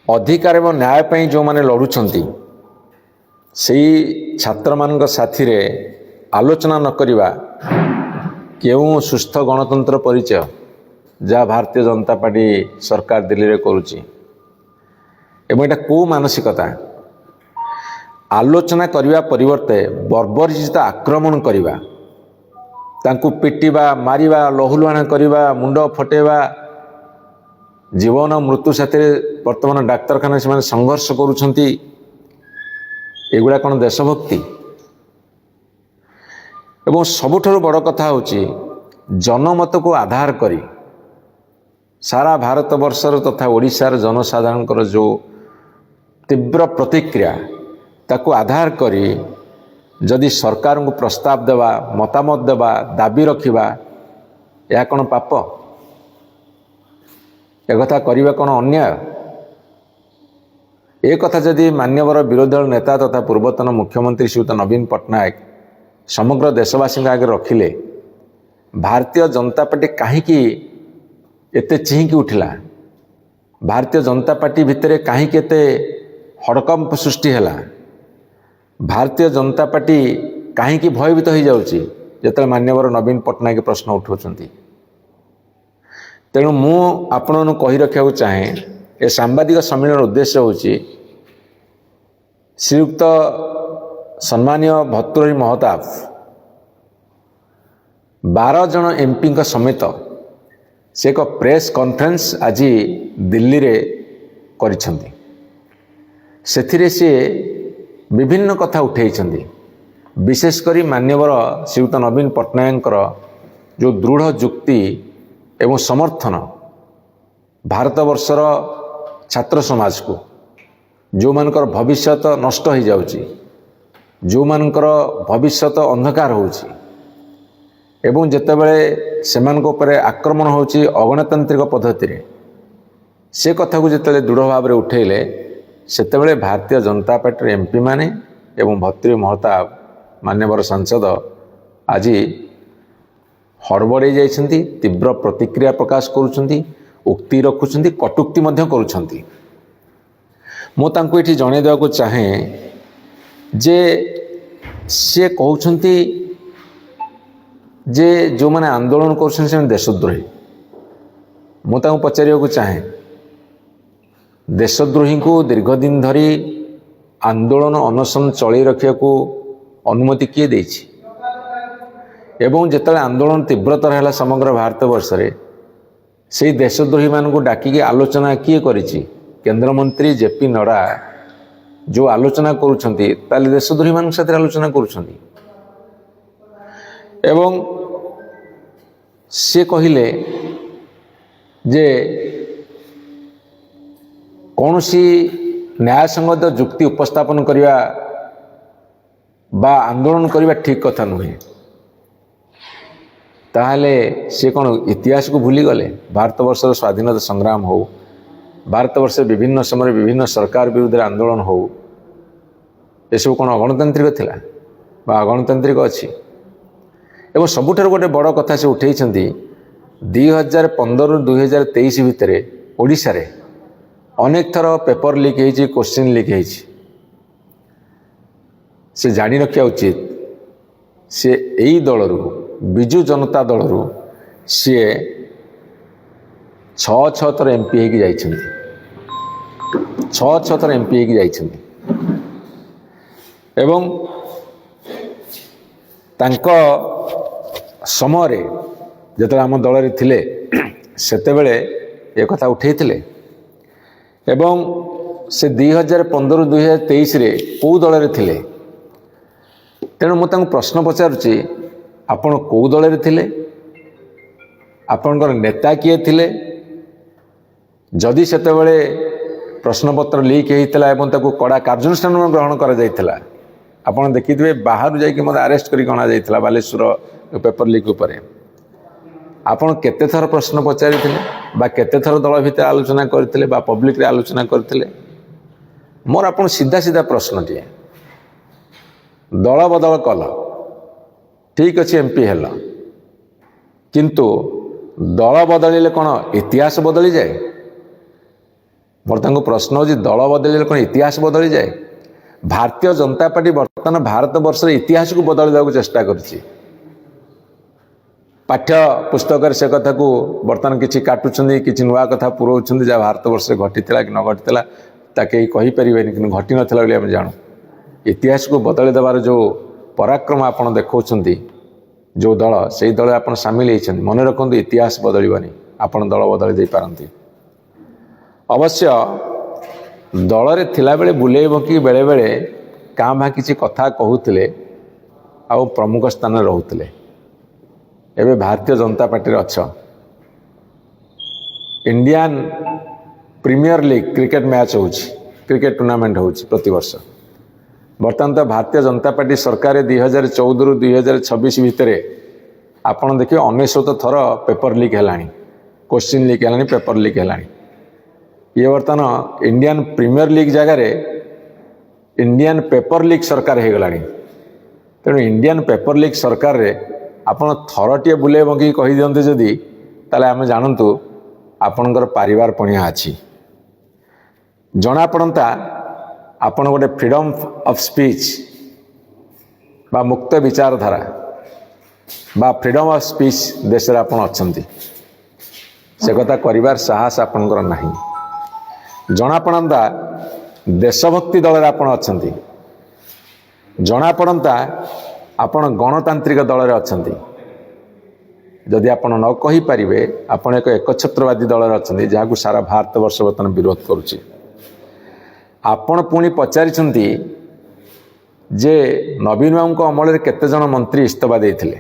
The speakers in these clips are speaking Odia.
ଅଧିକାର ଏବଂ ନ୍ୟାୟ ପାଇଁ ଯେଉଁମାନେ ଲଢ଼ୁଛନ୍ତି ସେଇ ଛାତ୍ରମାନଙ୍କ ସାଥିରେ ଆଲୋଚନା ନ କରିବା କେଉଁ ସୁସ୍ଥ ଗଣତନ୍ତ୍ର ପରିଚୟ ଯାହା ଭାରତୀୟ ଜନତା ପାର୍ଟି ସରକାର ଦିଲ୍ଲୀରେ କରୁଛି। ଏବଂ ଏଇଟା କେଉଁ ମାନସିକତା? ଆଲୋଚନା କରିବା ପରିବର୍ତ୍ତେ ବର୍ବରଚିତ ଆକ୍ରମଣ କରିବା, ତାଙ୍କୁ ପିଟିବା, ମାରିବା, ଲହୁଲୁହାଣ କରିବା, ମୁଣ୍ଡ ଫଟେଇବା, ଜୀବନ ମୃତ୍ୟୁ ସାଥିରେ ବର୍ତ୍ତମାନ ଡାକ୍ତରଖାନାରେ ସେମାନେ ସଂଘର୍ଷ କରୁଛନ୍ତି। ଏଗୁଡ଼ା କ'ଣ ଦେଶଭକ୍ତି? ଏବଂ ସବୁଠାରୁ ବଡ଼ କଥା ହେଉଛି ଜନମତକୁ ଆଧାର କରି ସାରା ଭାରତବର୍ଷର ତଥା ଓଡ଼ିଶାର ଜନସାଧାରଣଙ୍କର ଯେଉଁ ତୀବ୍ର ପ୍ରତିକ୍ରିୟା ତାକୁ ଆଧାର କରି ଯଦି ସରକାରଙ୍କୁ ପ୍ରସ୍ତାବ ଦେବା, ମତାମତ ଦେବା, ଦାବି ରଖିବା, ଏହା କ'ଣ ପାପ? ଏକଥା କରିବା କ'ଣ ଅନ୍ୟାୟ? ଏ କଥା ଯଦି ମାନ୍ୟବର ବିରୋଧୀ ଦଳ ନେତା ତଥା ପୂର୍ବତନ ମୁଖ୍ୟମନ୍ତ୍ରୀ ଶ୍ରୀଯୁକ୍ତ ନବୀନ ପଟ୍ଟନାୟକ ସମଗ୍ର ଦେଶବାସୀଙ୍କ ଆଗରେ ରଖିଲେ, ଭାରତୀୟ ଜନତା ପାର୍ଟି କାହିଁକି ଏତେ ଚିହିଁକି ଉଠିଲା? ଭାରତୀୟ ଜନତା ପାର୍ଟି ଭିତରେ କାହିଁକି ଏତେ ହଡ଼କମ୍ପ ସୃଷ୍ଟି ହେଲା? ଭାରତୀୟ ଜନତା ପାର୍ଟି କାହିଁକି ଭୟଭୀତ ହୋଇଯାଉଛି ଯେତେବେଳେ ମାନ୍ୟବର ନବୀନ ପଟ୍ଟନାୟକ ପ୍ରଶ୍ନ ଉଠାଉଛନ୍ତି? ତେଣୁ ମୁଁ ଆପଣଙ୍କୁ କହି ରଖିବାକୁ ଚାହେଁ, ଏ ସାମ୍ବାଦିକ ସମ୍ମିଳନୀର ଉଦ୍ଦେଶ୍ୟ ହେଉଛି ଶ୍ରୀଯୁକ୍ତ ସମ୍ମାନୀୟ ଭର୍ତ୍ତୃହରି ମହତାବ 12 ଜଣ ଏମ୍ପିଙ୍କ ସମେତ ସେ ଏକ ପ୍ରେସ୍ କନଫରେନ୍ସ ଆଜି ଦିଲ୍ଲୀରେ କରିଛନ୍ତି। ସେଥିରେ ସେ ବିଭିନ୍ନ କଥା ଉଠାଇଛନ୍ତି। ବିଶେଷ କରି ମାନ୍ୟବର ଶ୍ରୀଯୁକ୍ତ ନବୀନ ପଟ୍ଟନାୟକଙ୍କର ଯେଉଁ ଦୃଢ଼ ଯୁକ୍ତି ଏବଂ ସମର୍ଥନ ଭାରତବର୍ଷର ଛାତ୍ର ସମାଜକୁ, ଯେଉଁମାନଙ୍କର ଭବିଷ୍ୟତ ନଷ୍ଟ ହୋଇଯାଉଛି, ଯେଉଁମାନଙ୍କର ଭବିଷ୍ୟତ ଅନ୍ଧକାର ହେଉଛି ଏବଂ ଯେତେବେଳେ ସେମାନଙ୍କ ଉପରେ ଆକ୍ରମଣ ହେଉଛି ଅଗଣତାନ୍ତ୍ରିକ ପଦ୍ଧତିରେ, ସେ କଥାକୁ ଯେତେବେଳେ ଦୃଢ଼ ଭାବରେ ଉଠାଇଲେ, ସେତେବେଳେ ଭାରତୀୟ ଜନତା ପାର୍ଟିର ଏମ୍ପି ମାନେ ଏବଂ ଭର୍ତ୍ତୃହରି ମହତାବ ମାନ୍ୟବର ସାଂସଦ ଆଜି ହଡ଼ବଡ଼େଇ ଯାଇଛନ୍ତି, ତୀବ୍ର ପ୍ରତିକ୍ରିୟା ପ୍ରକାଶ କରୁଛନ୍ତି, ଉକ୍ତି ରଖୁଛନ୍ତି, କଟୁକ୍ତି ମଧ୍ୟ କରୁଛନ୍ତି। ମୁଁ ତାଙ୍କୁ ଏଠି ଜଣାଇ ଦେବାକୁ ଚାହେଁ ଯେ ସେ କହୁଛନ୍ତି ଯେ ଯେଉଁମାନେ ଆନ୍ଦୋଳନ କରୁଛନ୍ତି ସେମାନେ ଦେଶଦ୍ରୋହୀ। ମୁଁ ତାଙ୍କୁ ପଚାରିବାକୁ ଚାହେଁ, ଦେଶଦ୍ରୋହୀଙ୍କୁ ଦୀର୍ଘଦିନ ଧରି ଆନ୍ଦୋଳନ ଅନଶନ ଚଳାଇ ରଖିବାକୁ ଅନୁମତି କିଏ ଦେଇଛି? ଏବଂ ଯେତେବେଳେ ଆନ୍ଦୋଳନ ତୀବ୍ରତର ହେଲା ସମଗ୍ର ଭାରତବର୍ଷରେ, ସେହି ଦେଶଦ୍ରୋହୀମାନଙ୍କୁ ଡାକିକି ଆଲୋଚନା କିଏ କରିଛି? କେନ୍ଦ୍ରମନ୍ତ୍ରୀ ଜେପି ନଡ୍ଡା ଯେଉଁ ଆଲୋଚନା କରୁଛନ୍ତି, ତାହେଲେ ଦେଶଦ୍ରୋହୀମାନଙ୍କ ସାଥିରେ ଆଲୋଚନା କରୁଛନ୍ତି। ଏବଂ ସେ କହିଲେ ଯେ କୌଣସି ନ୍ୟାୟସଙ୍ଗତ ଯୁକ୍ତି ଉପସ୍ଥାପନ କରିବା ବା ଆନ୍ଦୋଳନ କରିବା ଠିକ୍ କଥା ନୁହେଁ। ତାହେଲେ ସେ କ'ଣ ଇତିହାସକୁ ଭୁଲିଗଲେ? ଭାରତବର୍ଷର ସ୍ୱାଧୀନତା ସଂଗ୍ରାମ ହେଉ, ଭାରତବର୍ଷରେ ବିଭିନ୍ନ ସମୟରେ ବିଭିନ୍ନ ସରକାର ବିରୁଦ୍ଧରେ ଆନ୍ଦୋଳନ ହେଉ, ଏସବୁ କ'ଣ ଅଗଣତାନ୍ତ୍ରିକ ଥିଲା ବା ଅଗଣତାନ୍ତ୍ରିକ ଅଛି? ଏବଂ ସବୁଠାରୁ ଗୋଟେ ବଡ଼ କଥା ସେ ଉଠାଇଛନ୍ତି, 2015ରୁ 2023 ଭିତରେ ଓଡ଼ିଶାରେ ଅନେକ ଥର ପେପର ଲିକ୍ ହେଇଛି, କୋଶ୍ଚିନ୍ ଲିକ୍ ହେଇଛି। ସେ ଜାଣି ରଖିବା ଉଚିତ, ସେ ଏଇ ଦଳରୁ, ବିଜୁ ଜନତା ଦଳରୁ ସିଏ 6 ଥର ଏମ୍ପି ହେଇକି ଯାଇଛନ୍ତି। 6 ଥର ଏମ୍ପି ହେଇକି ଯାଇଛନ୍ତି। ଏବଂ ତାଙ୍କ ସମୟରେ ଯେତେବେଳେ ଆମ ଦଳରେ ଥିଲେ, ସେତେବେଳେ ଏ କଥା ଉଠାଇଥିଲେ। ଏବଂ ସେ 2015ରୁ 2023ରେ କେଉଁ ଦଳରେ ଥିଲେ? ତେଣୁ ମୁଁ ତାଙ୍କୁ ପ୍ରଶ୍ନ ପଚାରୁଛି, ଆପଣ କେଉଁ ଦଳରେ ଥିଲେ? ଆପଣଙ୍କର ନେତା କିଏ ଥିଲେ? ଯଦି ସେତେବେଳେ ପ୍ରଶ୍ନପତ୍ର ଲିକ୍ ହେଇଥିଲା ଏବଂ ତାକୁ କଡ଼ା କାର୍ଯ୍ୟାନୁଷ୍ଠାନ ଗ୍ରହଣ କରାଯାଇଥିଲା, ଆପଣ ଦେଖିଥିବେ ବାହାରୁ ଯାଇକି ମୋତେ ଆରେଷ୍ଟ କରିକି ଅଣାଯାଇଥିଲା ବାଲେଶ୍ୱର ପେପର ଲିକ୍ ଉପରେ। ଆପଣ କେତେଥର ପ୍ରଶ୍ନ ପଚାରିଥିଲେ ବା କେତେଥର ଦଳ ଭିତରେ ଆଲୋଚନା କରିଥିଲେ ବା ପବ୍ଲିକରେ ଆଲୋଚନା କରିଥିଲେ? ମୋର ଆପଣ ସିଧା ସିଧା ପ୍ରଶ୍ନଟିଏ, ଦଳ ବଦଳ କଲ, ଠିକ୍ ଅଛି, ଏମ୍ପି ହେଲ, କିନ୍ତୁ ଦଳ ବଦଳିଲେ କ'ଣ ଇତିହାସ ବଦଳିଯାଏ? ବର୍ତ୍ତମାନ ପ୍ରଶ୍ନ ହେଉଛି ଦଳ ବଦଳିଲେ କ'ଣ ଇତିହାସ ବଦଳି ଯାଏ? ଭାରତୀୟ ଜନତା ପାର୍ଟି ବର୍ତ୍ତମାନ ଭାରତ ବର୍ଷର ଇତିହାସକୁ ବଦଳିବାକୁ ଚେଷ୍ଟା କରିଛି। ପାଠ୍ୟ ପୁସ୍ତକରେ ସେ କଥାକୁ ବର୍ତ୍ତମାନ କିଛି କାଟୁଛନ୍ତି, କିଛି ନୂଆ କଥା ପୁରଉଛନ୍ତି ଯାହା ଭାରତ ବର୍ଷରେ ଘଟିଥିଲା କି ନ ଘଟିଥିଲା ତା କେହି କହିପାରିବେନି, କିନ୍ତୁ ଘଟିନଥିଲା ବୋଲି ଆମେ ଜାଣୁ। ଇତିହାସକୁ ବଦଳି ଦେବାର ଯେଉଁ ପରାକ୍ରମ ଆପଣ ଦେଖାଉଛନ୍ତି, ଯେଉଁ ଦଳ, ସେଇ ଦଳରେ ଆପଣ ସାମିଲ ହେଇଛନ୍ତି, ମନେ ରଖନ୍ତୁ ଇତିହାସ ବଦଳିବନି, ଆପଣ ଦଳ ବଦଳି ଦେଇପାରନ୍ତି। ଅବଶ୍ୟ ଦଳରେ ଥିଲାବେଳେ ବୁଲେଇ ବଙ୍କି ବେଳେବେଳେ କାଁ ଭାଁ କିଛି କଥା କହୁଥିଲେ ଆଉ ପ୍ରମୁଖ ସ୍ଥାନରେ ରହୁଥିଲେ। ଏବେ ଭାରତୀୟ ଜନତା ପାର୍ଟିରେ ଅଛ। Indian premier league cricket match ହେଉଛି, କ୍ରିକେଟ ଟୁର୍ଣ୍ଣାମେଣ୍ଟ ହେଉଛି ପ୍ରତିବର୍ଷ। ବର୍ତ୍ତମାନ ତ ଭାରତୀୟ ଜନତା ପାର୍ଟି ସରକାର 2014ରୁ 2026 ଭିତରେ ଆପଣ ଦେଖିବେ 99 ଥର ପେପର ଲିକ୍ ହେଲାଣି, କୋଶ୍ଚିନ୍ ଲିକ୍ ହେଲାଣି, ପେପର ଲିକ୍ ହେଲାଣି। ଇଏ ବର୍ତ୍ତମାନ ଇଣ୍ଡିଆନ୍ ପ୍ରିମିୟର ଲିଗ୍ ଜାଗାରେ ଇଣ୍ଡିଆନ୍ ପେପର ଲିକ୍ ସରକାର ହେଇଗଲାଣି। ତେଣୁ ଇଣ୍ଡିଆନ୍ ପେପର ଲିକ୍ ସରକାରରେ ଆପଣ ଥରଟିଏ ବୁଲେଇ ବଙ୍କିକି କହିଦିଅନ୍ତେ ଯଦି, ତାହେଲେ ଆମେ ଜାଣନ୍ତୁ ଆପଣଙ୍କର ପାରିବାର ପଣିଆ ଅଛି। ଜଣାପଡ଼ନ୍ତା ଆପଣ ଗୋଟେ ଫ୍ରିଡ଼ମ୍ ଅଫ୍ ସ୍ପିଚ୍ ବା ମୁକ୍ତ ବିଚାରଧାରା ବା ଫ୍ରିଡ଼ମ୍ ଅଫ୍ ସ୍ପିଚ୍ ଦେଶରେ ଆପଣ ଅଛନ୍ତି। ସେ କଥା କରିବାର ସାହସ ଆପଣଙ୍କର ନାହିଁ। ଜଣାପଡ଼ନ୍ତା ଦେଶଭକ୍ତି ଦଳରେ ଆପଣ ଅଛନ୍ତି। ଜଣାପଡ଼ନ୍ତା ଆପଣ ଗଣତାନ୍ତ୍ରିକ ଦଳରେ ଅଛନ୍ତି। ଯଦି ଆପଣ ନ କହିପାରିବେ ଆପଣ ଏକ ଏକଛତ୍ରବାଦୀ ଦଳରେ ଅଛନ୍ତି, ଯାହାକୁ ସାରା ଭାରତବର୍ଷ ବର୍ତ୍ତମାନ ବିରୋଧ କରୁଛି। ଆପଣ ପୁଣି ପଚାରିଛନ୍ତି ଯେ ନବୀନ ବାବୁଙ୍କ ଅମଳରେ କେତେଜଣ ମନ୍ତ୍ରୀ ଇସ୍ତଫା ଦେଇଥିଲେ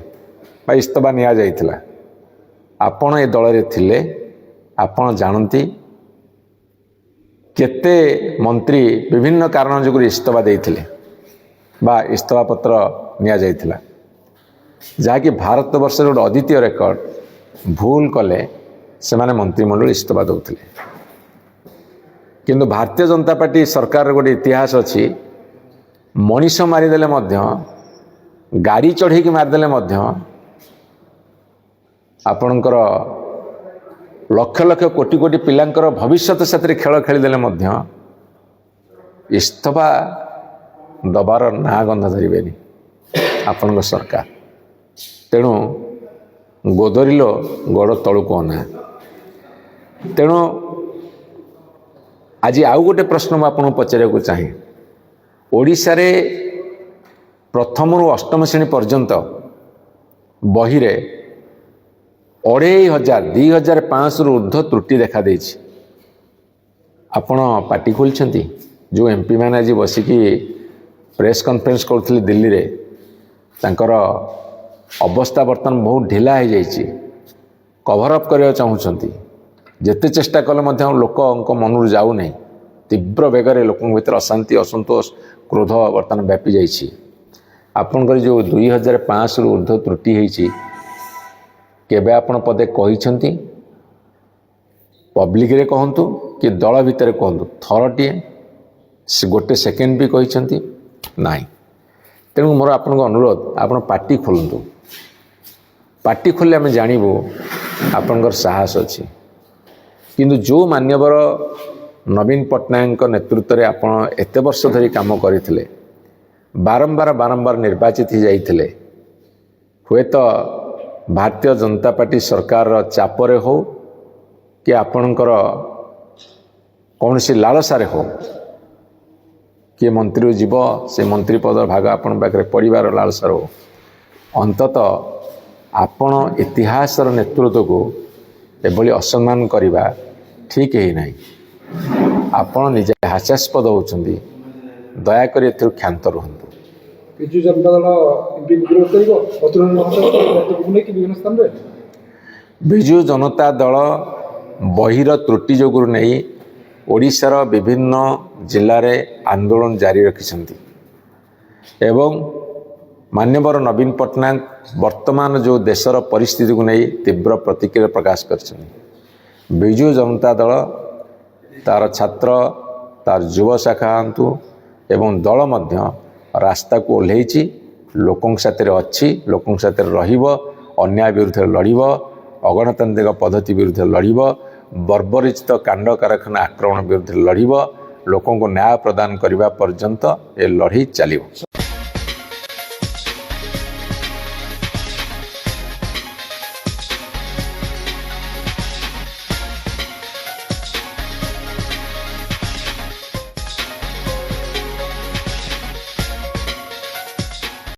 ବା ଇସ୍ତଫା ନିଆଯାଇଥିଲା। ଆପଣ ଏ ଦଳରେ ଥିଲେ, ଆପଣ ଜାଣନ୍ତି କେତେ ମନ୍ତ୍ରୀ ବିଭିନ୍ନ କାରଣ ଯୋଗୁଁ ଇସ୍ତଫା ଦେଇଥିଲେ ବା ଇସ୍ତଫା ପତ୍ର ନିଆଯାଇଥିଲା, ଯାହାକି ଭାରତବର୍ଷର ଗୋଟେ ଅଦ୍ୱିତୀୟ ରେକର୍ଡ। ଭୁଲ କଲେ ସେମାନେ ମନ୍ତ୍ରିମଣ୍ଡଳ ଇସ୍ତଫା ଦେଉଥିଲେ। କିନ୍ତୁ ଭାରତୀୟ ଜନତା ପାର୍ଟି ସରକାରର ଗୋଟେ ଇତିହାସ ଅଛି, ମଣିଷ ମାରିଦେଲେ ମଧ୍ୟ, ଗାଡ଼ି ଚଢ଼େଇକି ମାରିଦେଲେ ମଧ୍ୟ, ଆପଣଙ୍କର ଲକ୍ଷ ଲକ୍ଷ କୋଟି କୋଟି ପିଲାଙ୍କର ଭବିଷ୍ୟତ ସେଥିରେ ଖେଳ ଖେଳିଦେଲେ ମଧ୍ୟ ଇସ୍ତଫା ଦେବାର ନାଁ ଗନ୍ଧ ଧରିବେନି ଆପଣଙ୍କ ସରକାର। ତେଣୁ ଗୋଦରିଲ ଗୋଡ଼ ତଳକୁ ଅନା। ତେଣୁ ଆଜି ଆଉ ଗୋଟେ ପ୍ରଶ୍ନ ମୁଁ ଆପଣଙ୍କୁ ପଚାରିବାକୁ ଚାହେଁ। ଓଡ଼ିଶାରେ ପ୍ରଥମରୁ ଅଷ୍ଟମ ଶ୍ରେଣୀ ପର୍ଯ୍ୟନ୍ତ ବହିରେ 2500, 2500ରୁ ଉର୍ଦ୍ଧ୍ୱ ତ୍ରୁଟି ଦେଖାଦେଇଛି। ଆପଣ ପାଟି ଖୋଲିଛନ୍ତି? ଯେଉଁ ଏମ୍ପି ମାନେ ଆଜି ବସିକି ପ୍ରେସ୍ କନଫରେନ୍ସ କରୁଥିଲେ ଦିଲ୍ଲୀରେ, ତାଙ୍କର ଅବସ୍ଥା ବର୍ତ୍ତମାନ ବହୁତ ଢିଲା ହୋଇଯାଇଛି। କଭର ଅପ୍ କରିବାକୁ ଚାହୁଁଛନ୍ତି। ଯେତେ ଚେଷ୍ଟା କଲେ ମଧ୍ୟ ଲୋକଙ୍କ ମନରୁ ଯାଉନାହିଁ। ତୀବ୍ର ବେଗରେ ଲୋକଙ୍କ ଭିତରେ ଅଶାନ୍ତି, ଅସନ୍ତୋଷ, କ୍ରୋଧ ବର୍ତ୍ତମାନ ବ୍ୟାପି ଯାଇଛି। ଆପଣଙ୍କର ଯେଉଁ 2500ରୁ ଉର୍ଦ୍ଧ୍ୱ ତ୍ରୁଟି ହେଇଛି, କେବେ ଆପଣ ପଦେ କହିଛନ୍ତି? ପବ୍ଲିକରେ କହନ୍ତୁ କି ଦଳ ଭିତରେ କୁହନ୍ତୁ, ଥରଟିଏ ଗୋଟେ ସେକେଣ୍ଡ ବି କହିଛନ୍ତି ନାହିଁ। ତେଣୁ ମୋର ଆପଣଙ୍କ ଅନୁରୋଧ, ଆପଣ ପାଟି ଖୋଲନ୍ତୁ। ପାଟି ଖୋଲିଲେ ଆମେ ଜାଣିବୁ ଆପଣଙ୍କର ସାହସ ଅଛି। କିନ୍ତୁ ଯେଉଁ ମାନ୍ୟବର ନବୀନ ପଟ୍ଟନାୟକଙ୍କ ନେତୃତ୍ୱରେ ଆପଣ ଏତେ ବର୍ଷ ଧରି କାମ କରିଥିଲେ, ବାରମ୍ବାର ନିର୍ବାଚିତ ହୋଇଯାଇଥିଲେ, ହୁଏତ ଭାରତୀୟ ଜନତା ପାର୍ଟି ସରକାରର ଚାପରେ ହେଉ କି ଆପଣଙ୍କର କୌଣସି ଲାଳସାରେ ହେଉ, କିଏ ମନ୍ତ୍ରୀରୁ ଯିବ, ସେ ମନ୍ତ୍ରୀ ପଦର ଭାଗ ଆପଣଙ୍କ ପାଖରେ ପଡ଼ିବାର ଲାଳସାରେ ହେଉ, ଅନ୍ତତଃ ଆପଣ ଇତିହାସର ନେତୃତ୍ୱକୁ ଏଭଳି ଅସମ୍ମାନ କରିବା ଠିକ୍ ହେଇନାହିଁ। ଆପଣ ନିଜେ ହାସ୍ୟାସ୍ପଦ ହେଉଛନ୍ତି। ଦୟାକରି ଏଥିରୁ କ୍ଷାନ୍ତ ରୁହନ୍ତୁ। ବିଜୁ ଜନତା ଦଳ ବିରୋଧ କରିବ ବିଭିନ୍ନ ସ୍ଥାନରେ। ବିଜୁ ଜନତା ଦଳ ବହିର ତ୍ରୁଟି ଯୋଗୁଁ ନେଇ ଓଡ଼ିଶାର ବିଭିନ୍ନ ଜିଲ୍ଲାରେ ଆନ୍ଦୋଳନ ଜାରି ରଖିଛନ୍ତି ଏବଂ ମାନ୍ୟବର ନବୀନ ପଟ୍ଟନାୟକ ବର୍ତ୍ତମାନ ଯେଉଁ ଦେଶର ପରିସ୍ଥିତିକୁ ନେଇ ତୀବ୍ର ପ୍ରତିକ୍ରିୟା ପ୍ରକାଶ କରିଛନ୍ତି। ବିଜୁ ଜନତା ଦଳ ତାର ଛାତ୍ର, ତାର ଯୁବ ଶାଖା ହୁଅନ୍ତୁ ଏବଂ ଦଳ ମଧ୍ୟ ରାସ୍ତାକୁ ଓହ୍ଲେଇଛି, ଲୋକଙ୍କ ସାଥିରେ ଅଛି, ଲୋକଙ୍କ ସାଥିରେ ରହିବ, ଅନ୍ୟାୟ ବିରୁଦ୍ଧରେ ଲଢ଼ିବ, ଅଗଣତାନ୍ତ୍ରିକ ପଦ୍ଧତି ବିରୁଦ୍ଧରେ ଲଢ଼ିବ, ବର୍ବରିଚିତ କାଣ୍ଡ କାରଖାନା ଆକ୍ରମଣ ବିରୁଦ୍ଧରେ ଲଢ଼ିବ। ଲୋକଙ୍କୁ ନ୍ୟାୟ ପ୍ରଦାନ କରିବା ପର୍ଯ୍ୟନ୍ତ ଏ ଲଢ଼େଇ ଚାଲିବ।